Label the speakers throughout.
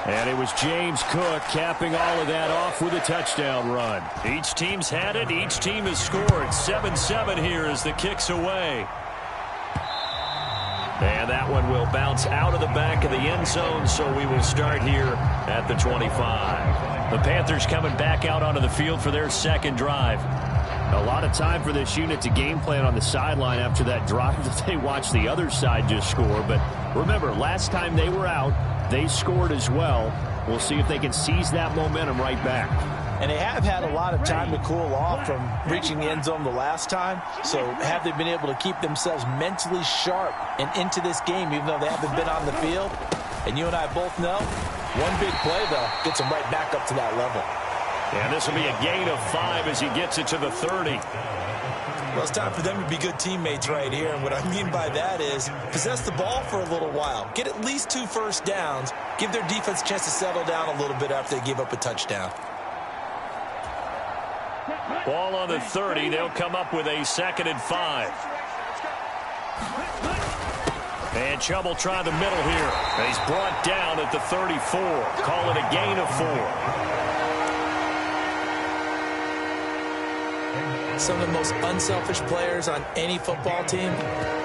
Speaker 1: And it was James Cook capping all of that off with a touchdown run. Each team's had it. Each team has scored. 7-7 here as the kick's away. And that one will bounce out of the back of the end zone, so we will start here at the 25. The Panthers coming back out onto the field for their second drive. A lot of time for this unit to game plan on the sideline after that drive that they watched the other side just score. But remember, last time they were out, they scored as well. We'll see if they can seize that momentum right back.
Speaker 2: And they have had a lot of time to cool off from reaching the end zone the last time. So have they been able to keep themselves mentally sharp and into this game, even though they haven't been on the field? And you and I both know, one big play, though, gets them right back up to that level.
Speaker 1: And this will be a gain of 5 as he gets it to the 30.
Speaker 3: Well, it's time for them to be good teammates right here. And what I mean by that is possess the ball for a little while. Get at least 2 first downs. Give their defense a chance to settle down a little bit after they give up a touchdown.
Speaker 1: Ball on the 30. They'll come up with a 2nd and 5. And Chubb will try the middle here. He's brought down at the 34. Call it a gain of 4.
Speaker 2: Some of the most unselfish players on any football team,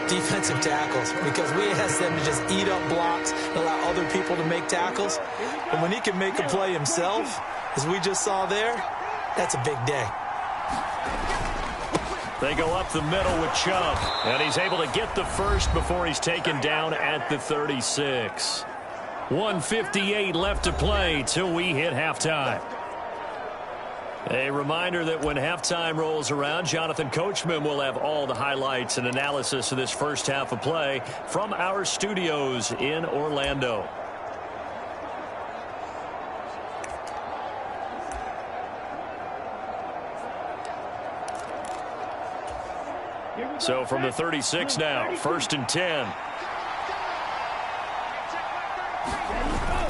Speaker 2: defensive tackles, because we ask them to just eat up blocks and allow other people to make tackles. But when he can make a play himself, as we just saw there, that's a big day.
Speaker 1: They go up the middle with Chubb, and he's able to get the first before he's taken down at the 36. 1:58 left to play till we hit halftime. A reminder that when halftime rolls around, Jonathan Coachman will have all the highlights and analysis of this first half of play from our studios in Orlando. So from the 36 now, 1st and 10.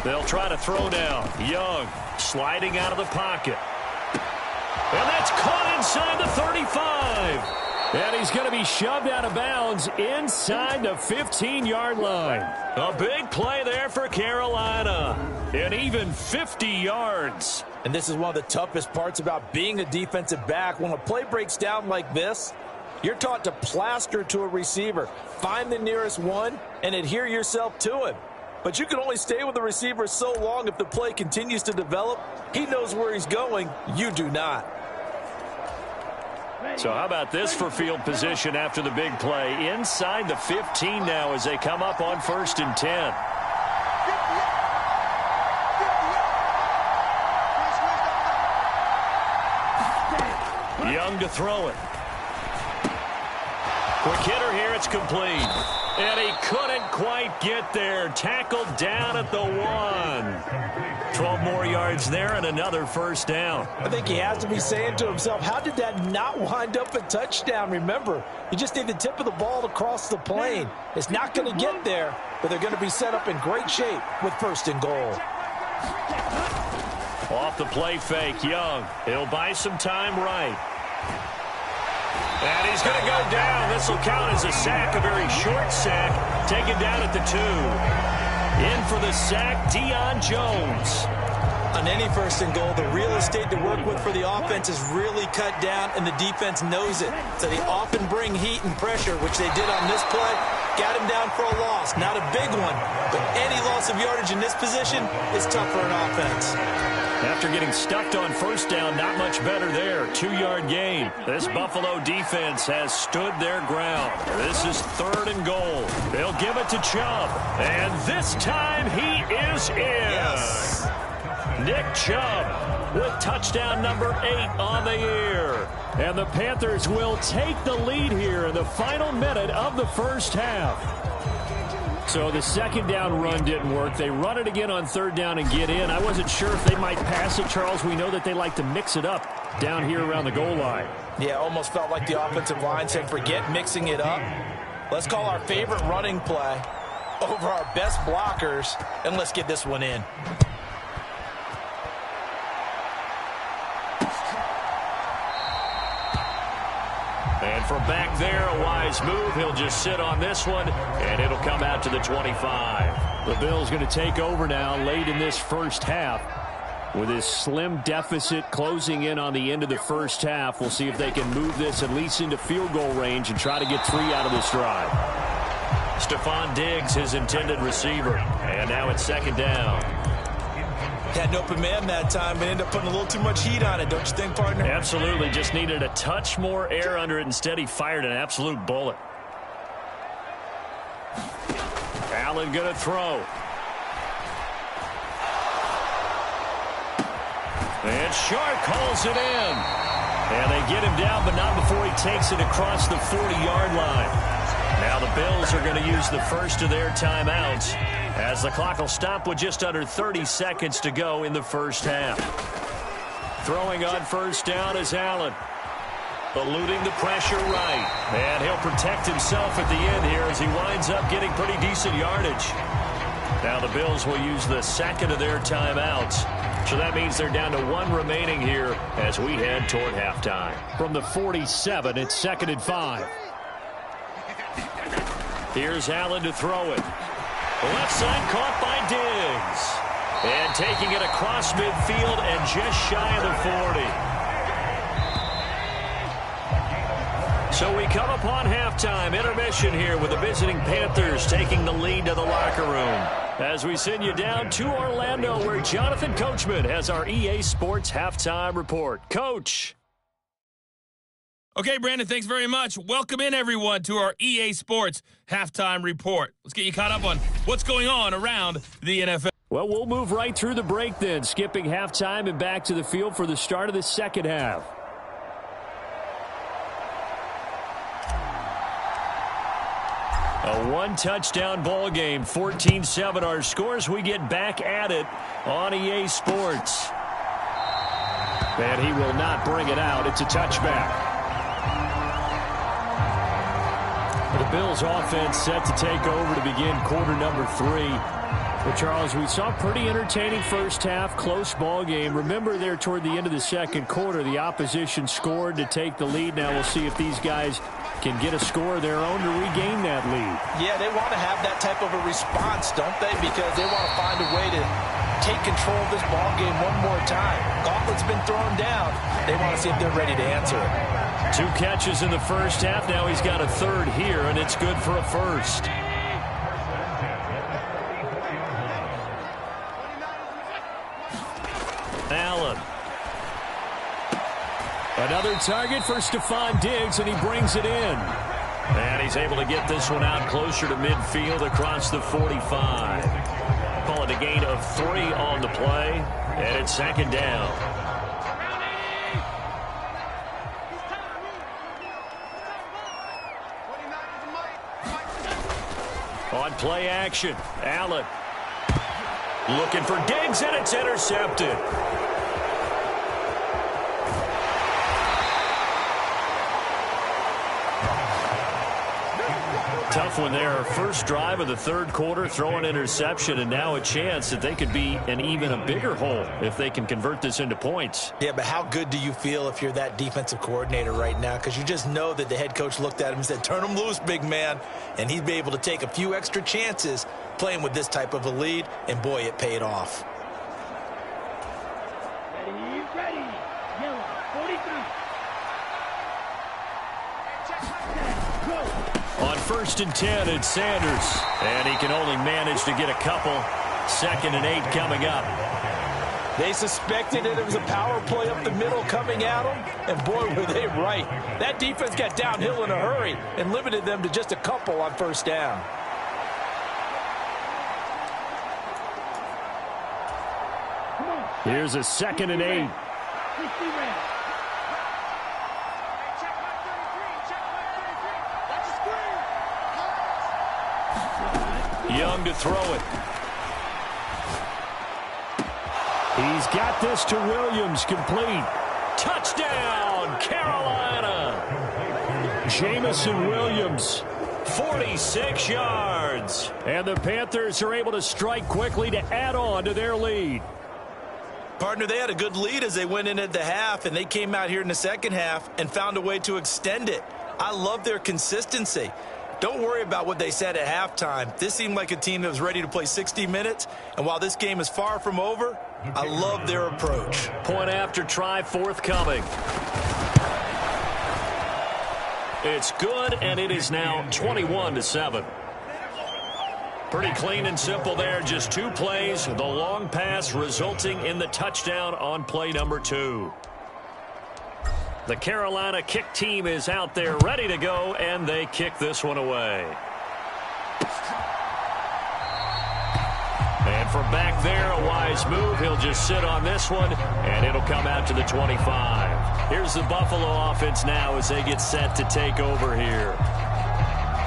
Speaker 1: They'll try to throw now. Young sliding out of the pocket. And that's caught inside the 35. And he's going to be shoved out of bounds inside the 15-yard line. A big play there for Carolina. And even 50 yards.
Speaker 2: And this is one of the toughest parts about being a defensive back. When a play breaks down like this, you're taught to plaster to a receiver. Find the nearest one and adhere yourself to him. But you can only stay with the receiver so long if the play continues to develop. He knows where he's going. You do not.
Speaker 1: So how about this for field position after the big play? Inside the 15 now as they come up on 1st and 10. Young to throw it. Quick hitter here, it's complete. And he couldn't quite get there. Tackled down at the 1. 12 more yards there and another first down.
Speaker 2: I think he has to be saying to himself, how did that not wind up a touchdown? Remember, you just need the tip of the ball to cross the plane. It's not going to get there, but they're going to be set up in great shape with 1st and goal.
Speaker 1: Off the play fake, Young. He'll buy some time right. And he's going to go down. This will count as a sack, a very short sack, taken down at the 2. In for the sack, Deion Jones.
Speaker 2: On any 1st and goal, the real estate to work with for the offense is really cut down, and the defense knows it. So they often bring heat and pressure, which they did on this play. Got him down for a loss. Not a big one, but any loss of yardage in this position is tough for an offense.
Speaker 1: After getting stuffed on 1st down, not much better there. 2-yard gain. This Buffalo defense has stood their ground. This is 3rd and goal. They'll give it to Chubb. And this time he is in.
Speaker 3: Yes.
Speaker 1: Nick Chubb with touchdown number 8 on the year. And the Panthers will take the lead here in the final minute of the first half. So the 2nd down run didn't work. They run it again on 3rd down and get in. I wasn't sure if they might pass it, Charles. We know that they like to mix it up down here around the goal line.
Speaker 2: Yeah, almost felt like the offensive line said, forget mixing it up. Let's call our favorite running play over our best blockers, and let's get this one in.
Speaker 1: And from back there, a wise move. He'll just sit on this one, and it'll come out to the 25. The Bills going to take over now late in this first half. With this slim deficit closing in on the end of the first half, we'll see if they can move this at least into field goal range and try to get 3 out of this drive. Stephon Diggs, his intended receiver. And now it's second down.
Speaker 3: Had an open man that time, but ended up putting a little too much heat on it, don't you think, partner?
Speaker 1: Absolutely. Just needed a touch more air under it. Instead, he fired an absolute bullet. Allen going to throw. And Shark calls it in. And they get him down, but not before he takes it across the 40-yard line. Now the Bills are going to use the first of their timeouts as the clock will stop with just under 30 seconds to go in the first half. Throwing on first down is Allen. Eluding the pressure right. And he'll protect himself at the end here as he winds up getting pretty decent yardage. Now the Bills will use the second of their timeouts. So that means they're down to 1 remaining here as we head toward halftime. From the 47, it's 2nd and 5. Here's Allen to throw it. Left side caught by Diggs. And taking it across midfield and just shy of the 40. So we come upon halftime intermission here with the visiting Panthers taking the lead to the locker room. As we send you down to Orlando where Jonathan Coachman has our EA Sports halftime report. Coach.
Speaker 4: Okay, Brandon, thanks very much. Welcome in, everyone, to our EA Sports halftime report. Let's get you caught up on what's going on around the NFL.
Speaker 1: Well, we'll move right through the break then, skipping halftime and back to the field for the start of the second half. A 1-touchdown ball game, 14-7 our scores. We get back at it on EA Sports. And he will not bring it out. It's a touchback. The Bills offense set to take over to begin quarter number 3. But Charles, we saw a pretty entertaining first half, close ball game. Remember there toward the end of the second quarter, the opposition scored to take the lead. Now we'll see if these guys can get a score of their own to regain that lead.
Speaker 2: Yeah, they want to have that type of a response, don't they? Because they want to find a way to take control of this ball game one more time. Gauntlet's been thrown down. They want to see if they're ready to answer it.
Speaker 1: 2 catches in the first half. Now he's got a third here, and it's good for a first. Allen. Another target for Stephon Diggs, and he brings it in. And he's able to get this one out closer to midfield across the 45. Call it a gain of 3 on the play, and it's second down. On play action, Allen. Looking for Diggs, and it's intercepted. Tough one there. First drive of the third quarter, throw an interception, and now a chance that they could be in even a bigger hole if they can convert this into points.
Speaker 3: Yeah, but how good do you feel if you're that defensive coordinator right now? Because you just know that the head coach looked at him and said, turn him loose, big man. And he'd be able to take a few extra chances playing with this type of a lead, and boy, it paid off.
Speaker 5: Ready. Yellow, 43.
Speaker 1: On 1st and 10, it's Sanders. And he can only manage to get a couple. 2nd and 8 coming up.
Speaker 2: They suspected it was a power play up the middle coming at them, and boy, were they right. That defense got downhill in a hurry and limited them to just a couple on first down.
Speaker 1: Here's a 2nd and 8. Young to throw it. He's got this to Williams, complete. Touchdown, Carolina. Jamison Williams, 46 yards. And the Panthers are able to strike quickly to add on to their lead.
Speaker 3: Partner, they had a good lead as they went in at the half, and they came out here in the second half and found a way to extend it. I love their consistency. Don't worry about what they said at halftime. This seemed like a team that was ready to play 60 minutes, and while this game is far from over, I love their approach.
Speaker 1: Point after try forthcoming. It's good, and it is now 21-7. Pretty clean and simple there. Just 2 plays. The long pass resulting in the touchdown on play number 2. The Carolina kick team is out there ready to go, and they kick this one away. And from back there, a wise move. He'll just sit on this one, and it'll come out to the 25. Here's the Buffalo offense now as they get set to take over here.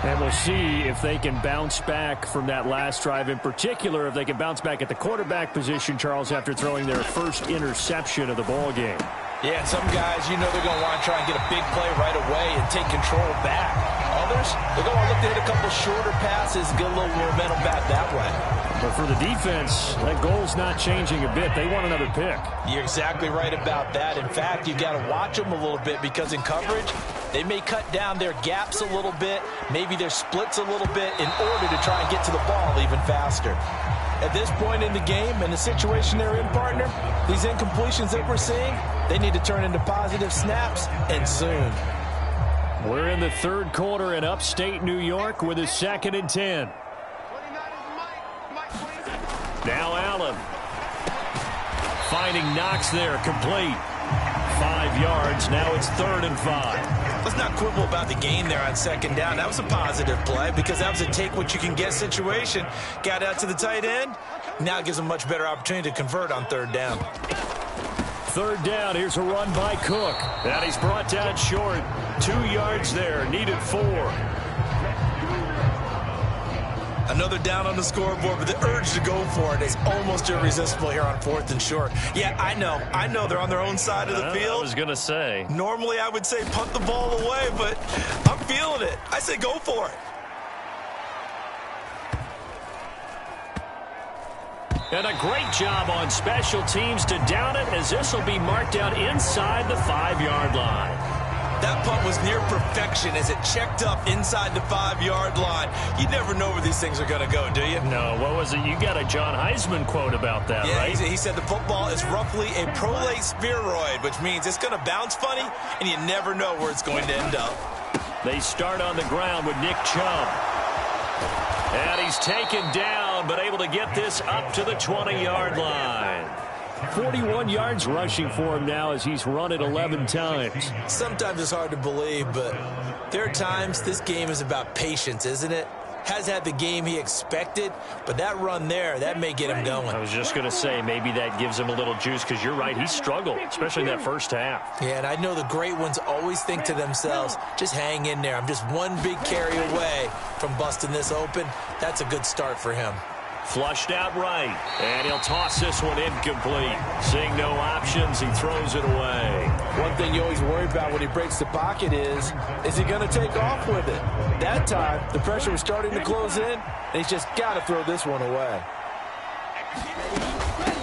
Speaker 6: And we'll see if they can bounce back from that last drive. In particular, if they can bounce back at the quarterback position, Charles, after throwing their first interception of the ball game.
Speaker 2: Yeah, and some guys, you know they're going to want to try and get a big play right away and take control back. Others, they're going to look to hit a couple shorter passes, get a little momentum back that way.
Speaker 6: But for the defense, that goal's not changing a bit. They want another pick.
Speaker 2: You're exactly right about that. In fact, you've got to watch them a little bit because in coverage, they may cut down their gaps a little bit, maybe their splits a little bit in order to try and get to the ball even faster. At this point in the game and the situation they're in, partner, these incompletions that we're seeing, they need to turn into positive snaps, and soon.
Speaker 6: We're in the third quarter in upstate New York with a 2nd and 10.
Speaker 1: Now Allen. Finding Knox there, complete. 5 yards, now it's 3rd and 5.
Speaker 3: Let's not quibble about the gain there on 2nd down. That was a positive play because that was a take-what-you-can-get situation. Got out to the tight end. Now it gives them a much better opportunity to convert on 3rd down.
Speaker 1: 3rd down, here's a run by Cook. And he's brought down short. 2 yards there, needed 4.
Speaker 3: Another down on the scoreboard, but the urge to go for it is almost irresistible here on 4th and short. Yeah, I know they're on their own side of the field.
Speaker 1: I was going to say.
Speaker 3: Normally I would say punt the ball away, but I'm feeling it. I say go for it.
Speaker 1: And a great job on special teams to down it, as this will be marked out inside the 5-yard line.
Speaker 3: That punt was near perfection as it checked up inside the 5-yard line. You never know where these things are going to go, do you?
Speaker 1: No, what was it? You got a John Heisman quote about that,
Speaker 3: yeah,
Speaker 1: right?
Speaker 3: He said the football is roughly a prolate spheroid, which means it's going to bounce funny, and you never know where it's going to end up.
Speaker 1: They start on the ground with Nick Chubb. And he's taken down, but able to get this up to the 20-yard line.
Speaker 6: 41 yards rushing for him now as he's run it 11 times.
Speaker 3: Sometimes it's hard to believe, but there are times this game is about patience, isn't it? Has had the game he expected, but that run there, that may get him going.
Speaker 1: I was just going to say, maybe that gives him a little juice, because you're right, he struggled, especially in that first half.
Speaker 3: Yeah, and I know the great ones always think to themselves, just hang in there. I'm just one big carry away from busting this open. That's a good start for him.
Speaker 1: Flushed out right, and he'll toss this one incomplete. Seeing no options, he throws it away.
Speaker 2: One thing you always worry about when he breaks the pocket is he going to take off with it? That time, the pressure was starting to close in, and he's just got to throw this one away.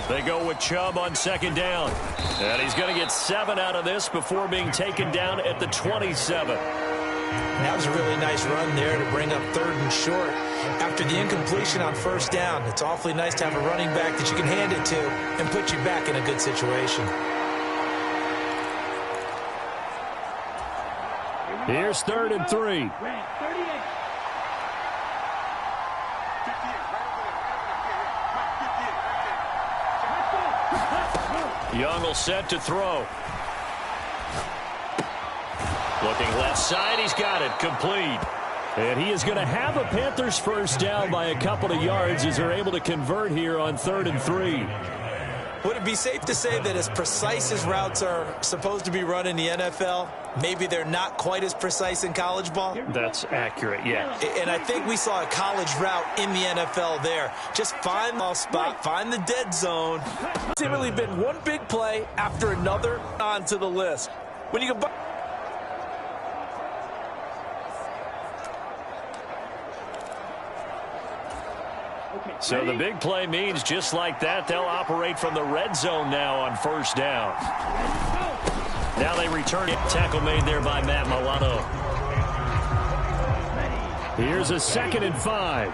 Speaker 1: They go with Chubb on 2nd down, and he's going to get 7 out of this before being taken down at the 27.
Speaker 3: That was a really nice run there to bring up 3rd and short. After the incompletion on 1st down, it's awfully nice to have a running back that you can hand it to and put you back in a good situation.
Speaker 6: Here's 3rd and 3.
Speaker 1: Young will set to throw. Looking left side, he's got it, complete.
Speaker 6: And he is going to have a Panthers 1st down by a couple of yards as they're able to convert here on 3rd and 3.
Speaker 3: Would it be safe to say that as precise as routes are supposed to be run in the NFL, maybe they're not quite as precise in college ball?
Speaker 1: That's accurate, yeah.
Speaker 3: And I think we saw a college route in the NFL there. Just find the spot, find the dead zone.
Speaker 2: It's really been one big play after another onto the list. When you combine
Speaker 1: So the big play means just like that, they'll operate from the red zone now on 1st down. Now they return it. Tackle made there by Matt Milano.
Speaker 6: Here's a 2nd and 5.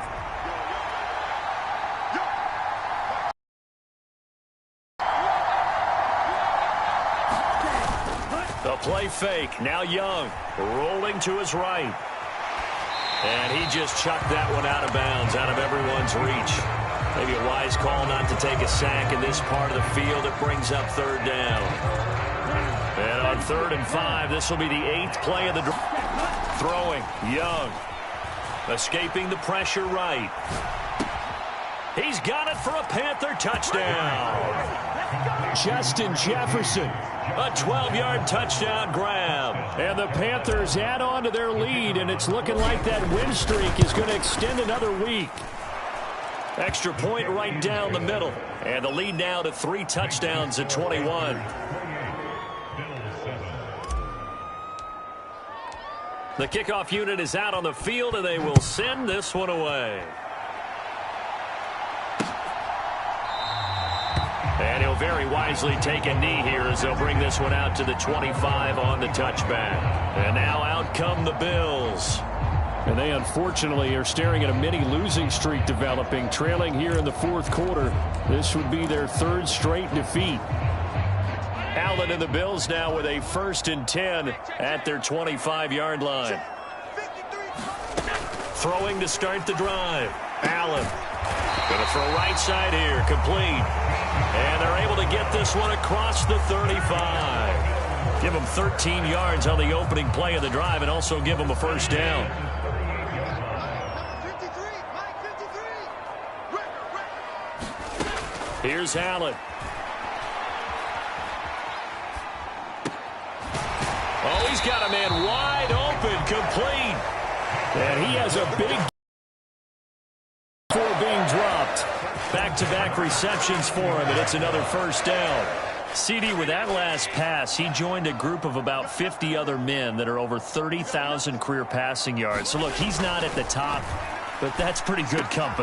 Speaker 1: The play fake. Now Young rolling to his right. And he just chucked that one out of bounds, out of everyone's reach. Maybe a wise call not to take a sack in this part of the field. It brings up 3rd down. And on 3rd and 5, this will be the 8th play of the drive. Throwing, Young. Escaping the pressure right. He's got it for a Panther touchdown.
Speaker 6: Justin Jefferson.
Speaker 1: A 12-yard touchdown grab.
Speaker 6: And the Panthers add on to their lead, and it's looking like that win streak is going to extend another week.
Speaker 1: Extra point right down the middle. And the lead now to 3 touchdowns at 21. The kickoff unit is out on the field, and they will send this one away. And he'll very wisely take a knee here as they'll bring this one out to the 25 on the touchback. And now out come the Bills.
Speaker 6: And they unfortunately are staring at a mini losing streak developing, trailing here in the 4th quarter. This would be their 3rd straight defeat.
Speaker 1: Allen and the Bills now with a 1st and 10 at their 25-yard line. Throwing to start the drive. Allen going to throw right side here, complete. And they're able to get this one across the 35. Give them 13 yards on the opening play of the drive and also give them a 1st down. Here's Allen. Oh, he's got a man wide open, complete.
Speaker 6: And he has a big before being dropped.
Speaker 1: Back-to-back receptions for him, and it's another 1st down. CD, with that last pass, he joined a group of about 50 other men that are over 30,000 career passing yards. So, look, he's not at the top, but that's pretty good company.